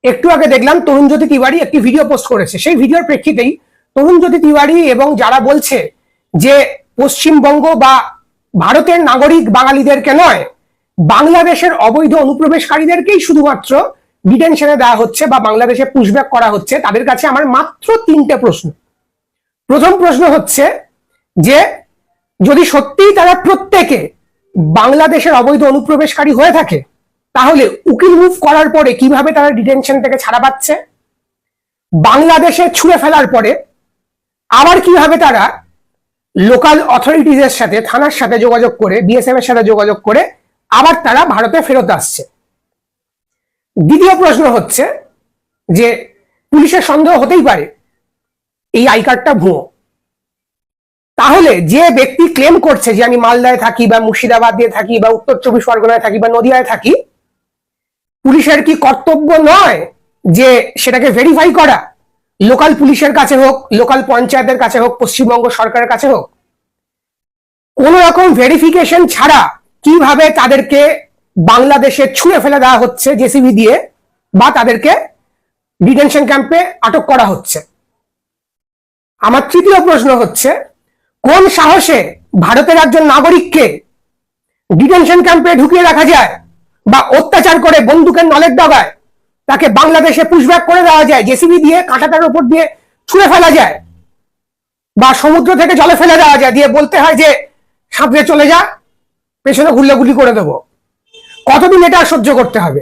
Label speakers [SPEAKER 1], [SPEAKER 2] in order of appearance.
[SPEAKER 1] একটু আগে দেখলাম তরুণজ্যোতি তিওয়ারি একটি ভিডিও পোস্ট করেছে। সেই ভিডিওর প্রেক্ষিতেই তরুণজ্যোতি তিওয়ারি এবং যারা বলছে যে পশ্চিমবঙ্গ বা ভারতের নাগরিক বাঙালিদেরকে নয়, বাংলাদেশের অবৈধ অনুপ্রবেশকারীদেরকেই শুধুমাত্র ডিটেনশনে দেওয়া হচ্ছে বা বাংলাদেশে পুশব্যাক করা হচ্ছে, তাদের কাছে আমার মাত্র 3টে প্রশ্ন। প্রথম প্রশ্ন হচ্ছে যে যদি সত্যিই তারা প্রত্যেকে বাংলাদেশের অবৈধ অনুপ্রবেশকারী হয়ে থাকে, তাহলে উকিল মুভ করার পরে কিভাবে তারা ডিটেনশন থেকে ছাড়া পাচ্ছে? বাংলাদেশে ছুঁড়ে ফেলার পরে আবার কিভাবে তারা লোকাল অথরিটিজের সাথে, থানার সাথে যোগাযোগ করে, বিএসএফ এর সাথে যোগাযোগ করে আবার তারা ভারতে ফেরত আসছে? দ্বিতীয় প্রশ্ন হচ্ছে যে পুলিশের সন্দেহ হতেই পারে এই আই কার্ডটা ভুয়ো, তাহলে যে ব্যক্তি ক্লেম করছে যে আমি মালদায় থাকি বা মুর্শিদাবাদ দিয়ে থাকি বা উত্তর চব্বিশ পরগনায় থাকি বা নদিয়ায় থাকি, পুলিশের কি কর্তব্য নয় যে সেটাকে ভেরিফাই করা? লোকাল পুলিশের কাছে হোক, লোকাল পঞ্চায়েতের কাছে হোক, পশ্চিমবঙ্গ সরকারের কাছে হোক, কোন রকম ভেরিফিকেশন ছাড়া কিভাবে তাদেরকে বাংলাদেশে ছুঁড়ে ফেলে দেওয়া হচ্ছে জেসিবি দিয়ে, বা তাদেরকে ডিটেনশন ক্যাম্পে আটক করা হচ্ছে? আমার তৃতীয় প্রশ্ন হচ্ছে, কোন সাহসে ভারতের একজন নাগরিককে ডিটেনশন ক্যাম্পে ঢুকিয়ে রাখা যায় বা অত্যাচার করে বন্দুকের নলের ডগায় তাকে বাংলাদেশে পুশব্যাক করে দেওয়া যায়, জেসিবি দিয়ে কাঁটাটার উপর দিয়ে ছুঁড়ে ফেলা যায় বা সমুদ্র থেকে জলে ফেলে দেওয়া যায়, দিয়ে বলতে হয় যে সাঁতরে চলে যা, পেছনে ঘুরলে গুলি করে দেবো? কতদিন এটা সহ্য করতে হবে?